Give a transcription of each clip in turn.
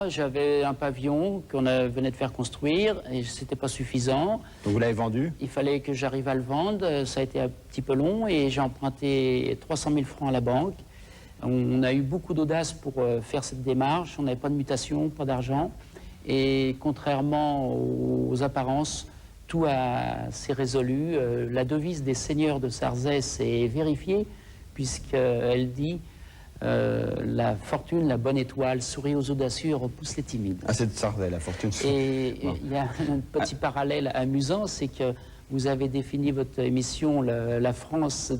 J'avais un pavillon qu'on venait de faire construire et c'était pas suffisant. Donc vous l'avez vendu? Il fallait que j'arrive à le vendre. Ça a été un petit peu long et j'ai emprunté 300 000 francs à la banque. On a eu beaucoup d'audace pour faire cette démarche. On n'avait pas de mutation, pas d'argent. Et contrairement aux apparences, tout s'est résolu. La devise des seigneurs de Sarzay s'est vérifiée puisqu'elle dit la fortune, la bonne étoile, sourit aux audacieux, repousse les timides. Ah, c'est de Sarzay, la fortune. Et il y a un petit parallèle amusant, c'est que vous avez défini votre émission la France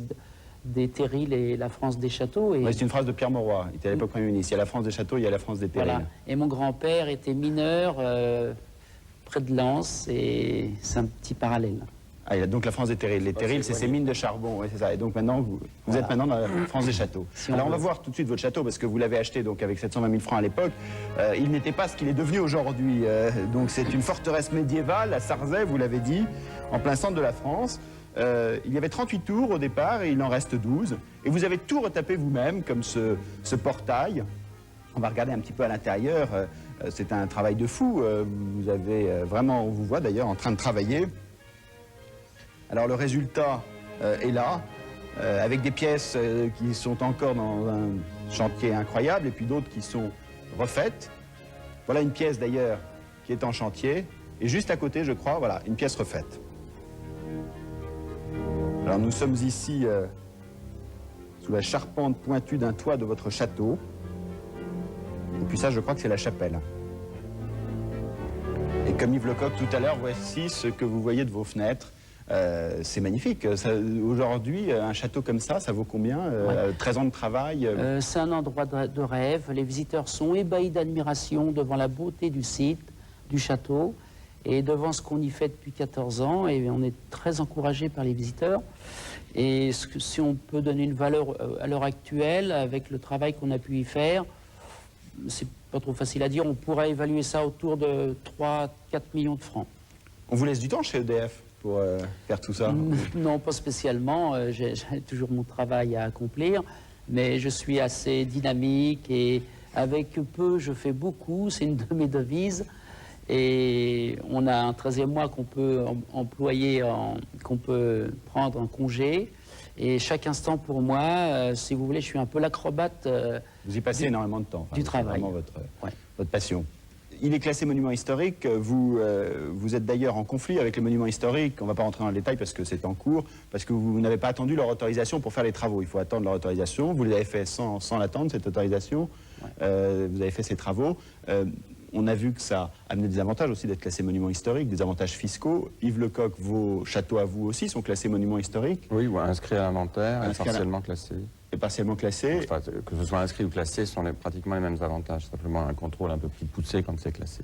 des terrils et la France des châteaux. Ouais, c'est une phrase de Pierre Mauroy, il était à l'époque Premier ministre. Il y a la France des châteaux, il y a la France des terrils. Voilà. Et mon grand-père était mineur près de Lens, et c'est un petit parallèle. Ah, il y a donc la France des terrils. Les terrils, c'est ces mines de charbon, ouais, c'est ça. Et donc maintenant, vous êtes maintenant dans la France des châteaux. Alors on va voir tout de suite votre château, parce que vous l'avez acheté donc avec 720 000 francs à l'époque. Il n'était pas ce qu'il est devenu aujourd'hui. Donc c'est une forteresse médiévale à Sarzay, vous l'avez dit, en plein centre de la France. Il y avait 38 tours au départ et il en reste 12. Et vous avez tout retapé vous-même, comme ce portail. On va regarder un petit peu à l'intérieur. C'est un travail de fou. Vous avez vraiment, on vous voit d'ailleurs en train de travailler. Alors le résultat est là, avec des pièces qui sont encore dans un chantier incroyable et puis d'autres qui sont refaites. Voilà une pièce d'ailleurs qui est en chantier. Et juste à côté, je crois, voilà, une pièce refaite. Alors nous sommes ici sous la charpente pointue d'un toit de votre château. Et puis ça, je crois que c'est la chapelle. Et comme Yves Lecoq tout à l'heure, voici ce que vous voyez de vos fenêtres. C'est magnifique. Aujourd'hui, un château comme ça vaut combien? 13 ans de travail? C'est un endroit de rêve. Les visiteurs sont ébahis d'admiration devant la beauté du site, du château, et devant ce qu'on y fait depuis 14 ans. Et on est très encouragé par les visiteurs. Et si on peut donner une valeur à l'heure actuelle, avec le travail qu'on a pu y faire, c'est pas trop facile à dire. On pourrait évaluer ça autour de 3-4 millions de francs. On vous laisse du temps chez EDF pour faire tout ça? Non, pas spécialement. J'ai toujours mon travail à accomplir, mais je suis assez dynamique et avec peu, je fais beaucoup. C'est une de mes devises. Et on a un 13e mois qu'on peut employer, qu'on peut prendre en congé. Et chaque instant pour moi, si vous voulez, je suis un peu l'acrobate. Vous y passez énormément de temps. Enfin, du travail. C'est vraiment votre passion. Il est classé monument historique. Vous êtes d'ailleurs en conflit avec les monuments historiques. On ne va pas rentrer dans le détail parce que c'est en cours, parce que vous n'avez pas attendu leur autorisation pour faire les travaux. Il faut attendre leur autorisation. Vous l'avez fait sans l'attendre, cette autorisation. Ouais. Vous avez fait ces travaux. On a vu que ça amenait des avantages aussi d'être classé monument historique, des avantages fiscaux. Yves Lecoq, vos châteaux à vous aussi sont classés monuments historiques? Oui, ou inscrits à l'inventaire et partiellement classés. Et partiellement classés. Enfin, que ce soit inscrit ou classé, ce sont pratiquement les mêmes avantages, simplement un contrôle un peu plus poussé quand c'est classé.